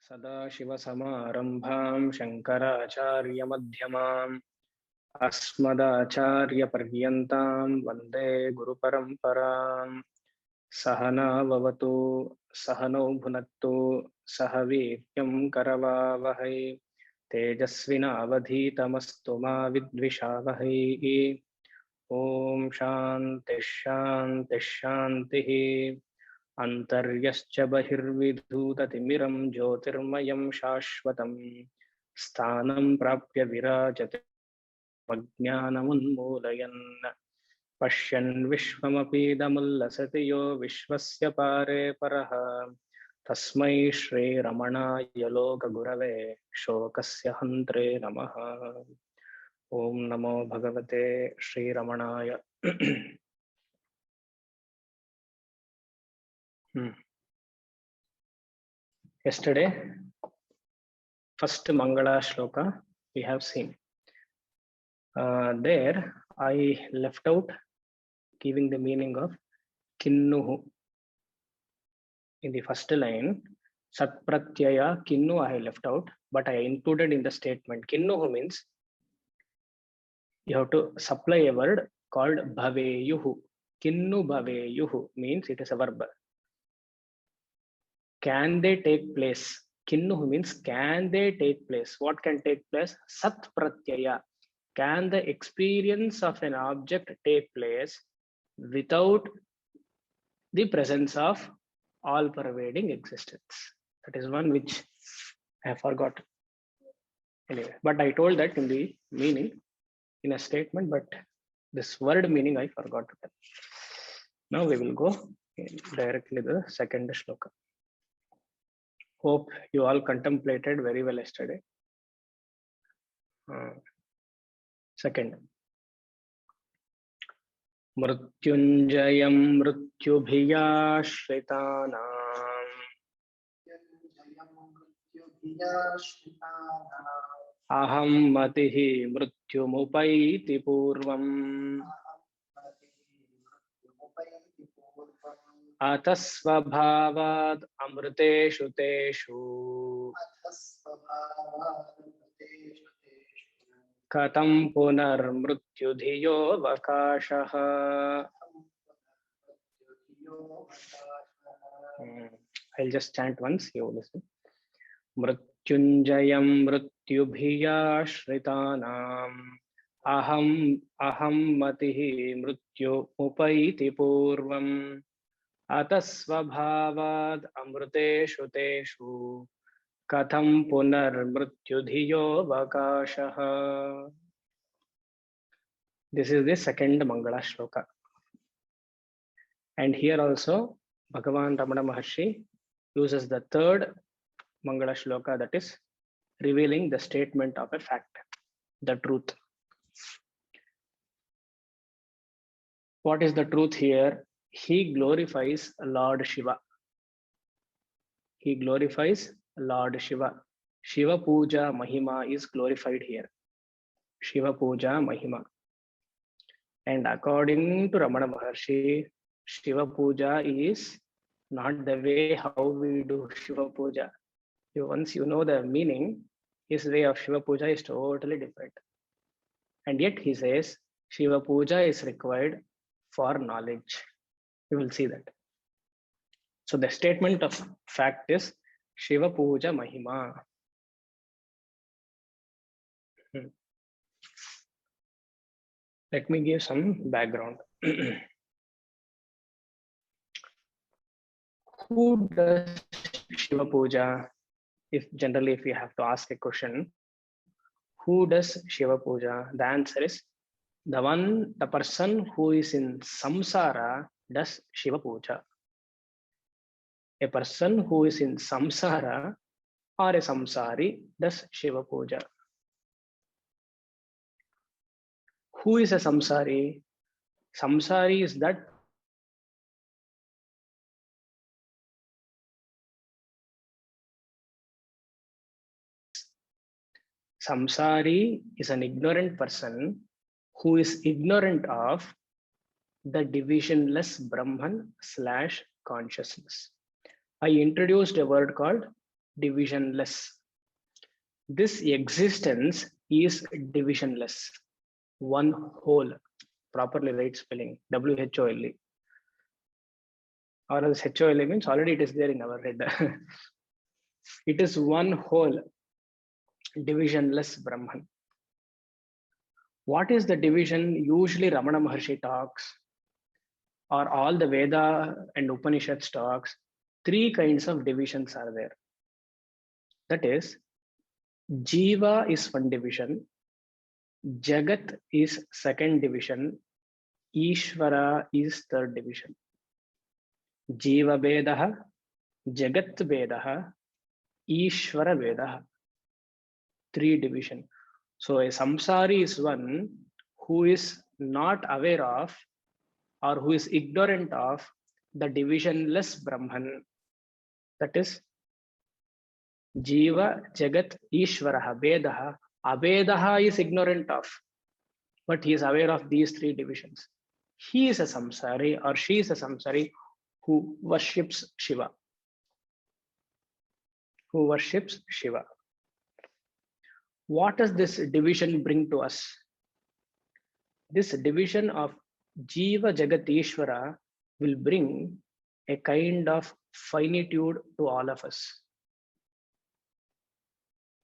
सदाशिवसमारम्भां शङ्कराचार्यमध्यमाम् अस्मदाचार्यपर्यन्तां वन्दे गुरुपरम्पराम्। सहना भवतु सहनौ भुनक्तु सह वीर्यं करवावहै तेजस्विनावधीतमस्तु मा विद्विषावहै। ॐ शान्तिः शान्तिः शान्तिः। अन्तर्यश्च बहिर्विधूततिमिरं ज्योतिर्मयं शाश्वतं स्थानं प्राप्य विराजते अज्ञानमुन्मूलयन् पश्यन् विश्वमपीदमुल्लसति यो विश्वस्य पारे परः तस्मै श्रीरमणाय लोकगुरवे शोकस्य हन्त्रे नमः। ॐ नमो भगवते श्रीरमणाय। Yesterday, first Mangala shloka we have seen. There I left out giving the meaning of kinnuhu. In the first line, sat pratyaya kinnu I left out, but I included in the statement. Kinnuhu means you have to supply a word called bhaveyuhu. Kinnu bhaveyuhu means it is a verb. Can they take place? Kinnuhu means can they take place? What can take place? Sat pratyaya. Can the experience of an object take place without the presence of all pervading existence? That is one which I forgot. Anyway, but I told that in the meaning in a statement, but this word meaning I forgot to tell. Now we will go directly to the second shloka. Hope you all contemplated very well yesterday. Second. Mrutyunjayam mrutyubhiyashritanam aham matihi mrutyumupaiti purvam atasvabhavad amruteshu teshu katam punar mrutyudhiyo vakashah. I'll just chant once, you listen. Mrutyunjayam mrutyubhiyashritanam aham matihi mrutyumupaiti purvam atasvabhavad amruteshu teshu katham punar mrutyudhiyo vakashah. This is the second Mangala shloka. And here also Bhagavan Ramana Maharshi uses the third Mangala shloka, that is revealing the statement of a fact, the truth. What is the truth here? He glorifies Lord Shiva. He glorifies Lord Shiva. Shiva Puja Mahima is glorified here. Shiva Puja Mahima. And according to Ramana Maharshi, Shiva Puja is not the way how we do Shiva Puja. Once you know the meaning, his way of Shiva Puja is totally different. And yet he says Shiva Puja is required for knowledge. You will see that. So the statement of fact is Shiva Puja Mahima. Let me give some background. Who does Shiva Puja? If we have to ask a question, who does Shiva Puja? The answer is the person who is in samsara does Shiva Puja. A person who is in samsara or a samsari does Shiva Puja. Who is a samsari? Samsari is that samsari is an ignorant person who is ignorant of the divisionless Brahman / consciousness. I introduced a word called divisionless. This existence is divisionless. One whole. Properly right spelling. WHOLE. Or else HOLE means already it is there in our head. It is one whole, divisionless Brahman. What is the division usually Ramana Maharshi talks, or all the Veda and Upanishads talks? Three kinds of divisions are there. That is, Jiva is one division, Jagat is second division, Ishvara is third division. Jiva Vedaha, Jagat Vedaha, Ishvara Vedaha. Three division. So a samsari is one who is not aware of or who is ignorant of the divisionless Brahman. That is Jiva, Jagat, Ishvaraha, Vedaha. Avedaha is ignorant of, but he is aware of these three divisions. He is a samsari or she is a samsari who worships Shiva. Who worships Shiva. What does this division bring to us? This division of Jiva, Jagat, Ishvara will bring a kind of finitude to all of us.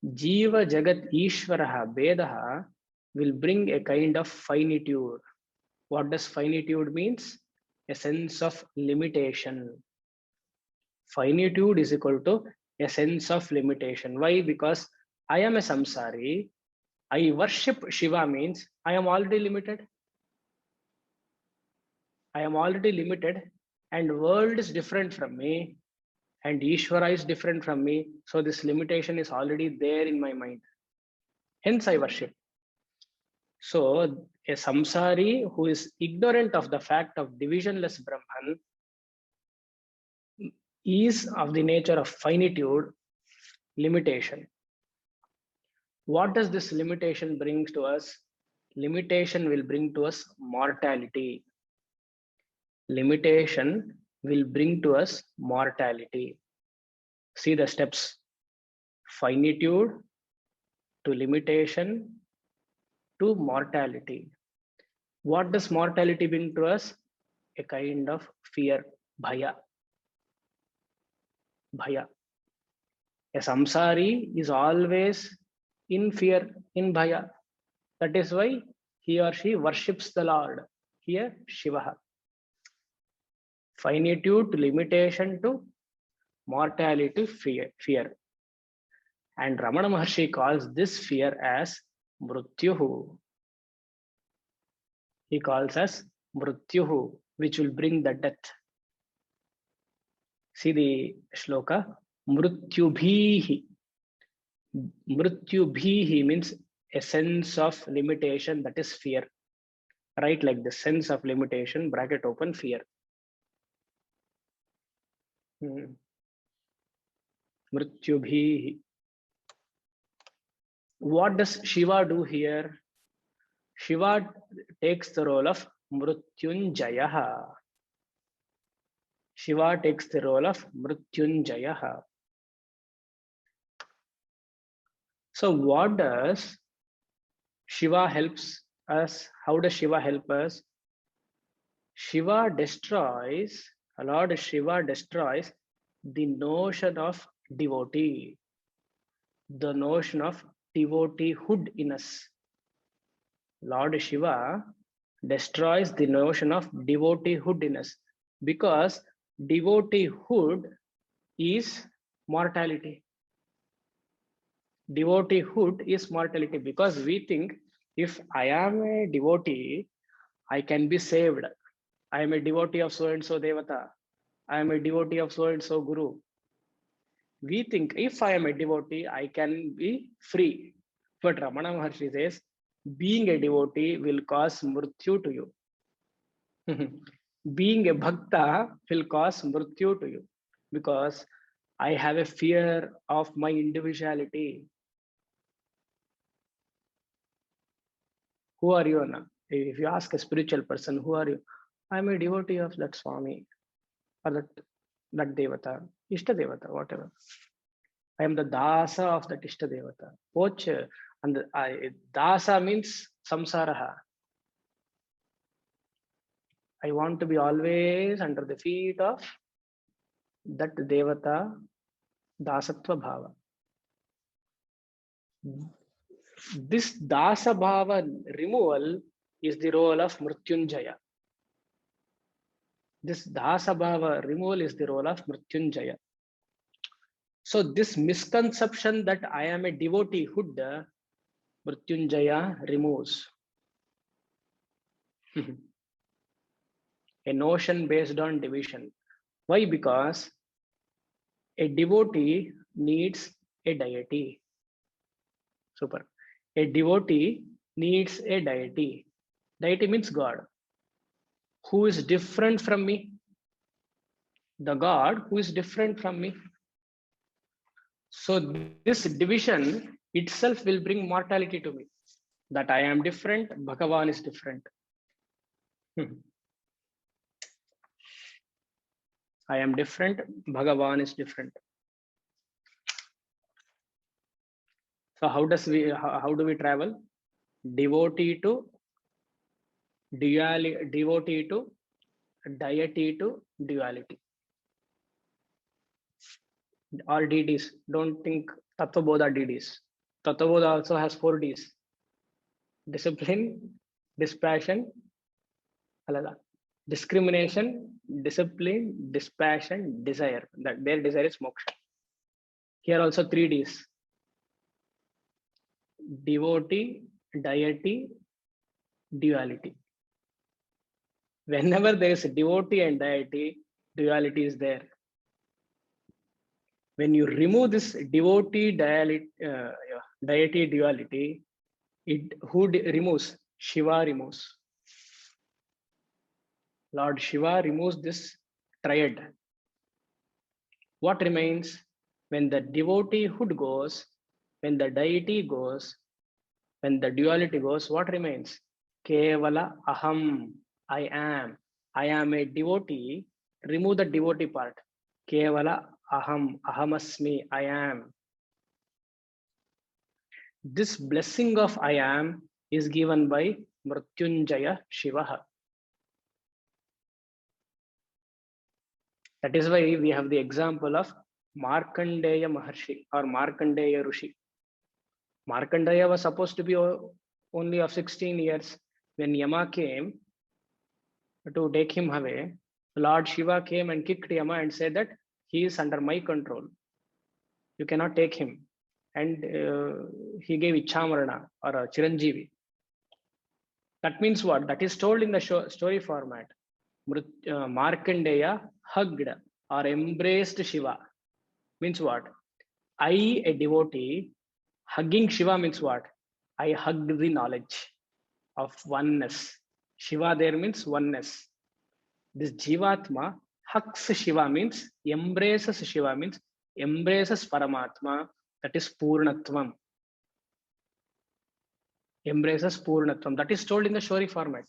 Jiva, Jagat, Ishvaraha, Vedaha will bring a kind of finitude. What does finitude means? A sense of limitation. Finitude is equal to a sense of limitation. Why? Because I am a samsari. I worship Shiva means I am already limited. I am already limited and world is different from me and Ishvara is different from me. So this limitation is already there in my mind. Hence I worship. So a samsari who is ignorant of the fact of divisionless Brahman is of the nature of finitude, limitation. What does this limitation bring to us? Limitation will bring to us mortality. Limitation will bring to us mortality. See the steps. Finitude to limitation to mortality. What does mortality bring to us? A kind of fear, bhaya. Bhaya. A samsari is always in fear, in bhaya. That is why he or she worships the Lord. Here, Shiva. Finitude to limitation to mortality, fear. And Ramana Maharshi calls this fear as mrutyuhu. He calls as mrutyuhu, which will bring the death. See the shloka. Mrutyubhihi. Mrutyubhihi means a sense of limitation, that is fear. Right, like the sense of limitation, bracket open, fear. Mrutyubhihi. What does Shiva do here? Shiva takes the role of Mrutyunjayaha. Shiva takes the role of Mrutyunjayaha. So what does Shiva helps us? How does Shiva help us? Shiva destroys, Lord Shiva destroys the notion of devotee, the notion of devoteehood in us. Lord Shiva destroys the notion of devoteehood in us, because devoteehood is mortality. Devoteehood is mortality, because we think if I am a devotee, I can be saved. I am a devotee of so and so Devata. I am a devotee of so and so Guru. We think if I am a devotee, I can be free. But Ramana Maharshi says, being a devotee will cause mrityu to you. Being a bhakta will cause mrityu to you, because I have a fear of my individuality. Who are you, Anna? If you ask a spiritual person, who are you? I'm a devotee of that Swami or that Devata, Ishta Devata, whatever. I am the dasa of the Tishta Devata. Poch, and dasa means samsaraha. I want to be always under the feet of that Devata, dasatva bhava. This dasa bhava removal is the role of Mrityunjaya. This dasa bhava removal is the role of Mrityunjaya. So this misconception that I am a devoteehood, Mrityunjaya removes. A notion based on division. Why? Because a devotee needs a deity. Super. A devotee needs a deity. Deity means God. Who is different from me? The God who is different from me. So this division itself will bring mortality to me. That I am different, Bhagavan is different. I am different, Bhagavan is different. So how do we travel? Devotee to duality, devotee to deity to duality. All DDs. Don't think Tattva Bodha DDs. Tattva Bodha also has 4 Ds. Discipline, dispassion, discrimination, discipline, dispassion, desire. That their desire is moksha. Here also 3 Ds. Devotee, deity, duality. Whenever there is a devotee and deity, duality is there. When you remove this devotee deity duality, who removes? Shiva removes. Lord Shiva removes this triad. What remains? When the devoteehood goes, when the deity goes, when the duality goes, what remains? Kevala aham, I am. I am a devotee. Remove the devotee part. Kevala aham, ahamasmi, I am. This blessing of I am is given by Mrityunjaya Shiva. That is why we have the example of Markandeya Maharshi or Markandeya Rushi. Markandeya was supposed to be only of 16 years. When Yama came to take him away, Lord Shiva came and kicked Yama and said that he is under my control. You cannot take him. And he gave Ichamarana or a Chiranjeevi. That means what? That is told in the story format. Markandeya hugged or embraced Shiva. Means what? I, a devotee, hugging Shiva means what? I hugged the knowledge of oneness. Shiva there means oneness. This Jivatma hugs Shiva means embraces Shiva means embraces Paramatma. That is Purnatvam. Embraces Purnatvam. That is told in the story format.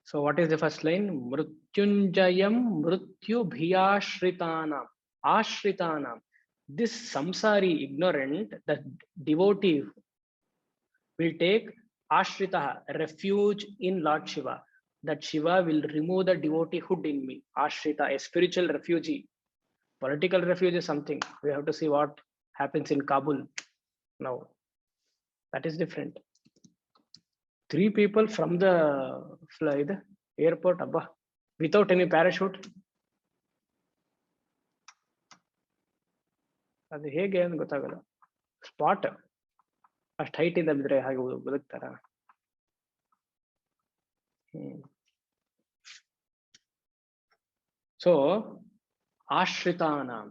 So what is the first line? Mrityunjayam mrityu bhiyashritanam. Ashritanam. This samsari ignorant, the devotee will take ashrita, refuge in Lord Shiva. That Shiva will remove the devoteehood in me. Ashrita, a spiritual refugee. Political refuge is something. We have to see what happens in Kabul now. That is different. 3 people from the airport without any parachute. ಅದು ಹೇಗೆ ಅಂತ ಗೊತ್ತಾಗಲ್ಲ. Spot ಅಷ್ಟು height ಇಂದ ಬಿದ್ರೆ ಹಾಗೆ ಬದುಕ್ತಾರ? So ashritanam,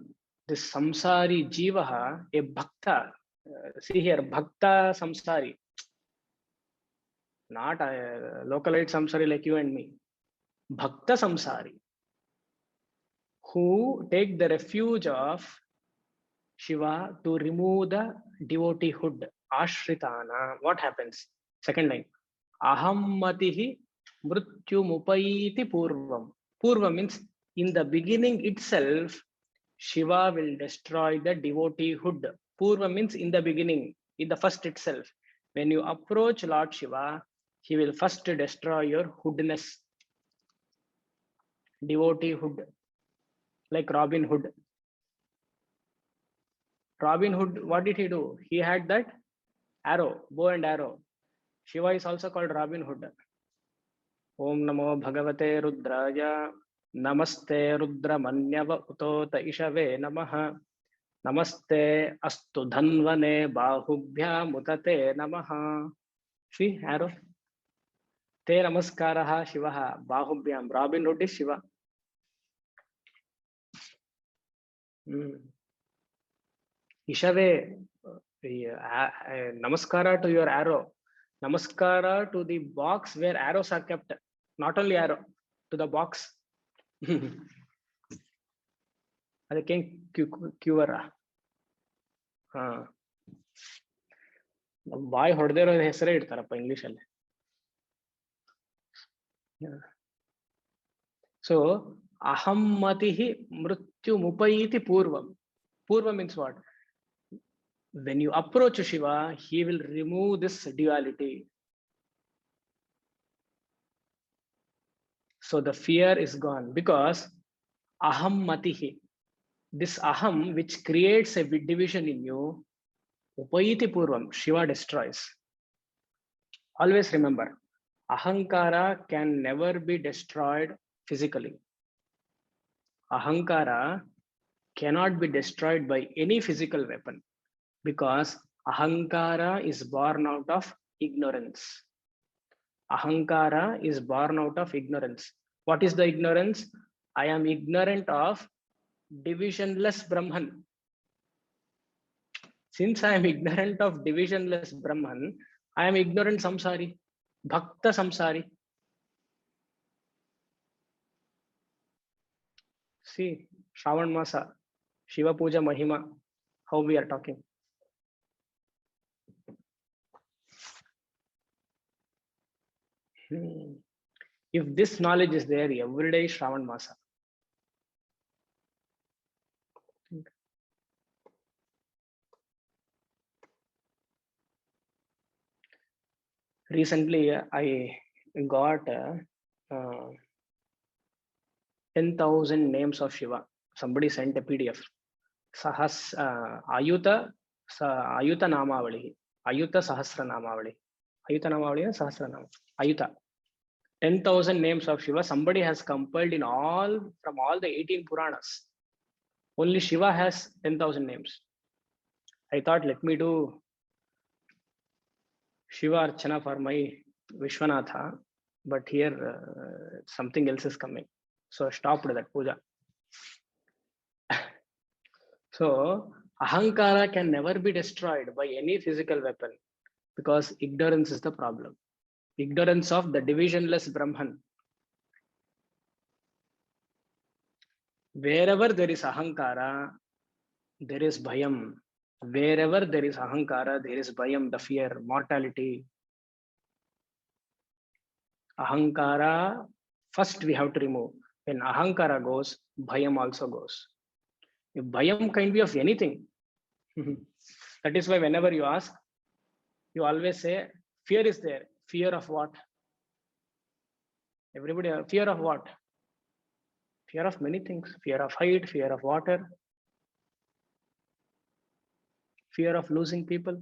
this samsari jivaha, a bhakta. See here, bhakta samsari. Not a localite samsari like you and me. Bhakta samsari, who take the refuge of Shiva to remove the devoteehood. Ashritana. What happens? Second line. Ahammatihi mrityu mupaiti purvam. Purva means In the beginning itself, Shiva will destroy the devotee hood. Purva means in the beginning, in the first itself. When you approach Lord Shiva, he will first destroy your hoodness, devotee hood, like Robin Hood. Robin Hood, what did he do? He had that arrow, bow and arrow. Shiva is also called Robin Hood. Om Namo Bhagavate Rudraya. Namaste Rudramanyava Utota Ishave Namaha. Namaste Astu Dhanvane Bahubhya Mutate Namaha. See, arrow. Te Namaskaraha Shivaha Bahubhyam. Robin Hood is Shiva. Ishave, Namaskara to your arrow. Namaskara to the box where arrows are kept. Not only arrow, to the box. ಅದಕ್ಕೆ ಕ್ಯೂವರ ಬಾಯಿ ಹೊಡೆದೇ ಇರೋ ಹೆಸರೇ ಇಡ್ತಾರಪ್ಪ English ಅಲ್ಲಿ. So ಅಹಮ್ಮತಿ ಮೃತ್ಯು ಮುಪೈತಿ ಪೂರ್ವಂ. Purva means what? When you approach Shiva, he will remove this duality. So the fear is gone because aham matihi, this aham which creates a division in you, upaiti purvam, Shiva destroys. Always remember, ahankara can never be destroyed physically. Ahankara cannot be destroyed by any physical weapon because ahankara is born out of ignorance. Ahankara is born out of ignorance. What is the ignorance? I am ignorant of divisionless Brahman. Since I am ignorant of divisionless Brahman, I am ignorant samsari, bhakta samsari. See, Shravan Masa, Shiva Puja Mahima, how we are talking. If this knowledge is there, every day is Shravan Masa. Recently, I got 10,000 names of Shiva. Somebody sent a PDF. Ayuta Namavali. Ayuta Sahasra Namavali. Ayuta Namavali, Sahasra Nama. Ayuta. 10,000 names of Shiva. Somebody has compiled in all, from all the 18 Puranas. Only Shiva has 10,000 names. I thought, let me do Shiva Archana for my Vishwanatha. But here something else is coming. So I stopped that puja. So ahankara can never be destroyed by any physical weapon because ignorance is the problem. Ignorance of the divisionless Brahman. Wherever there is ahankara, there is bhayam. Wherever there is ahankara, there is bhayam, the fear, mortality. Ahankara, first we have to remove. When ahankara goes, bhayam also goes. If bhayam can be of anything. That is why whenever you ask, you always say, fear is there. Fear of what? Everybody, fear of what? Fear of many things. Fear of height, fear of water, fear of losing people.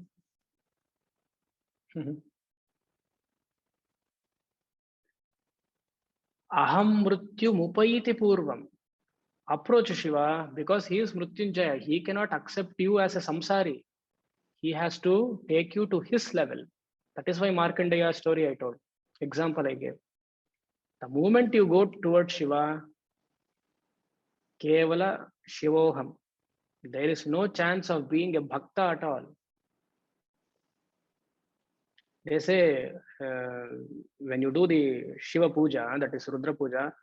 Aham mrityu mupaiti purvam. Approach Shiva because he is Mrityunjaya. He cannot accept you as a samsari. He has to take you to his level. That is why Markandeya story I told. Example I gave. The moment you go towards Shiva, Kevala Shivoham. There is no chance of being a bhakta at all. They say when you do the Shiva Puja, that is Rudra Puja,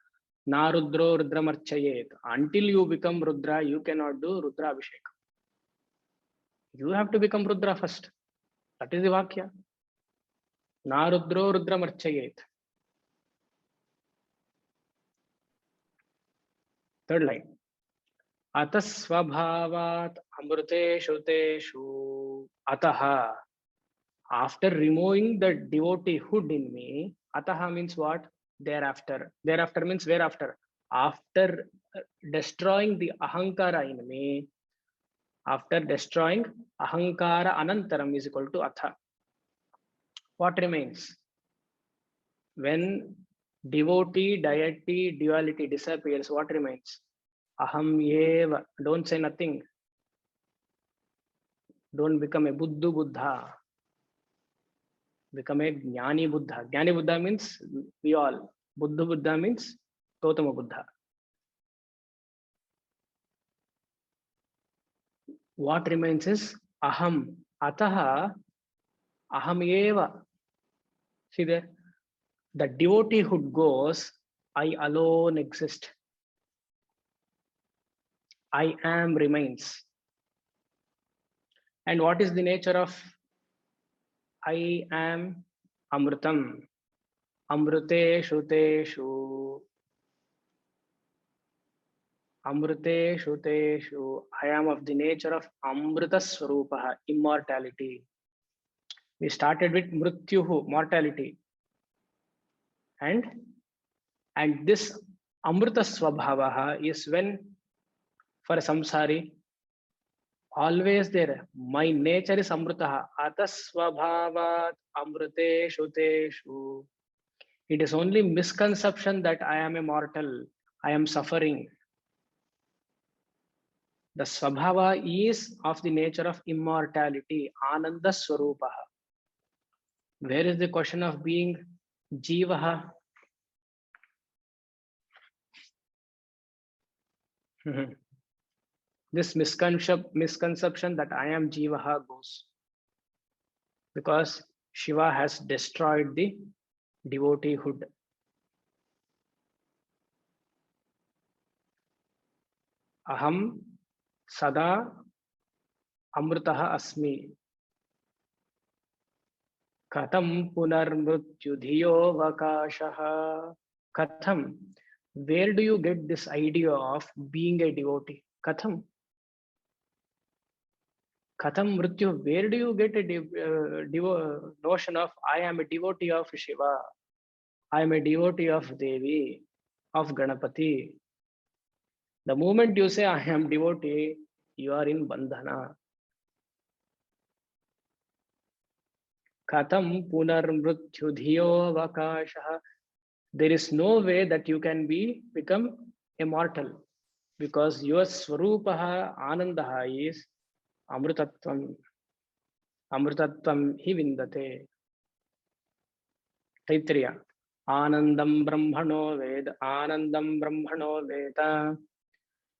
Na Rudro Rudramarchayet. Until you become Rudra, you cannot do Rudra Abhishek. You have to become Rudra first. That is the Vakya. Na Rudro Rudramarchayet. Third line. Atasvabhavat amruteshu teshu ataha. After removing the devoteehood in me, ataha means what? Thereafter. Thereafter means whereafter. After destroying the ahankara in me, after destroying ahankara anantaram is equal to atha. What remains? When devotee, deity, duality disappears, what remains? Aham eva. Don't say nothing. Don't become a buddhu buddha. Become a jnani buddha. Jnani buddha means we all. Buddha buddha means Gautama Buddha. What remains is aham. Ataha aham eva. See there? The devoteehood goes, I alone exist. I am remains. And what is the nature of I am? Amritam. Amruteshu teshu. Amruteshu teshu. I am of the nature of Amrita Swarupaha, immortality. We started with Mrityuhu, mortality. And this Amrita Swabhavaha is when, for a samsari, always there. My nature is Amritaha. Atasvabhavat Amruteshu teshu. It is only misconception that I am a mortal. I am suffering. The Swabhava is of the nature of immortality, Ananda Swarupaha. Where is the question of being Jivaha? This misconception that I am Jivaha goes because Shiva has destroyed the devoteehood. Aham sada amritaha asmi. Katham punarmrutyudhiyo vakashaha. Katham. Where do you get this idea of being a devotee? Katham. Katham mrityu. Where do you get a notion of I am a devotee of Shiva? I am a devotee of Devi, of Ganapati. The moment you say I am devotee, you are in bandhana. Katham punarmrutyudhiyo vakashaha. There is no way that you can become immortal because your swarupaha anandaha is amrutatvam. Amrutatvam hi vindate. Taitriya. Anandam brahmano ved. Anandam brahmano veda.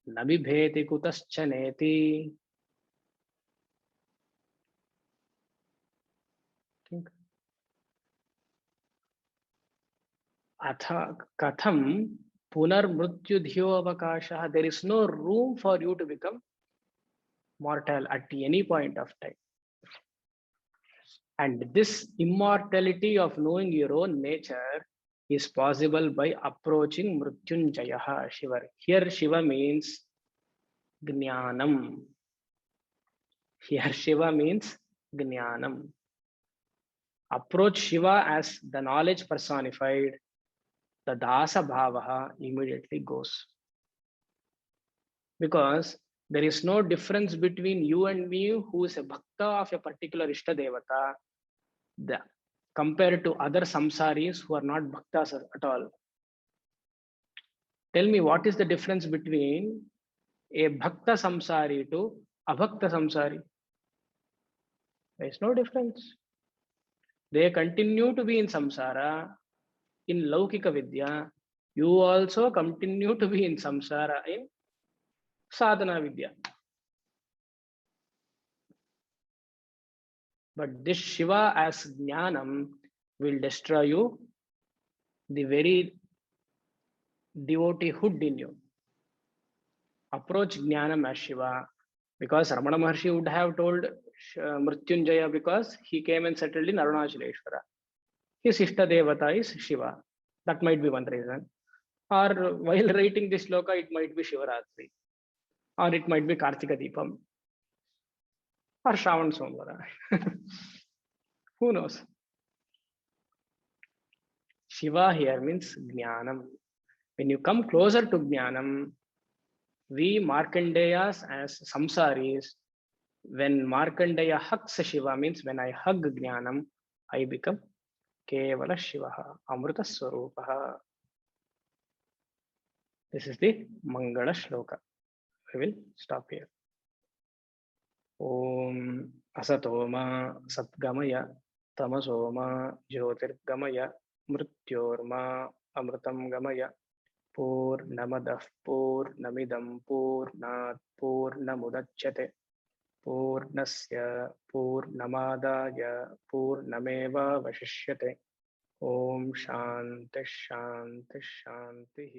Nabibheti kutaschaneti. Atha katham punarmrutyudhyo avakasha. There is no room for you to become mortal at any point of time. And this immortality of knowing your own nature is possible by approaching Mrityunjayaha Shiva. Here Shiva means Jnanam. Here Shiva means Jnanam. Approach Shiva as the knowledge personified, the Dasa Bhavaha immediately goes. Because there is no difference between you and me who is a bhakta of a particular Ishta Devata compared to other samsaris who are not bhaktas at all. Tell me, what is the difference between a bhakta samsari to a bhakta samsari? There is no difference. They continue to be in samsara, in Laukika Vidya. You also continue to be in samsara in sadhana Vidya. But this Shiva as Jnanam will destroy you, the very devoteehood in you. Approach Jnanam as Shiva, because Ramana Maharshi would have told Mrityunjaya because he came and settled in Arunachaleshwara. His Ishta Devata is Shiva. That might be one reason. or while writing this shloka, it might be Shivaratri, or it might be Kartika Deepam, or Shravan Somvara. Who knows? Shiva here means Jnanam. When you come closer to Jnanam, we Markandeyas as samsaris, when Markandeya hugs Shiva means when I hug Jnanam, I become Kevala Shivaha, Amrita Swarupaha. This is the Mangala Shloka. We will stop here. Om Asatoma Satgamaya Tamasoma Jyotirgamaya Mrityorma Amritam Gamaya Purnamadah Purnamidam Purnat Purnamudachyate Purnasya Purnamadaya Purnameva Vashishyate Om Shanti Shanti Shanti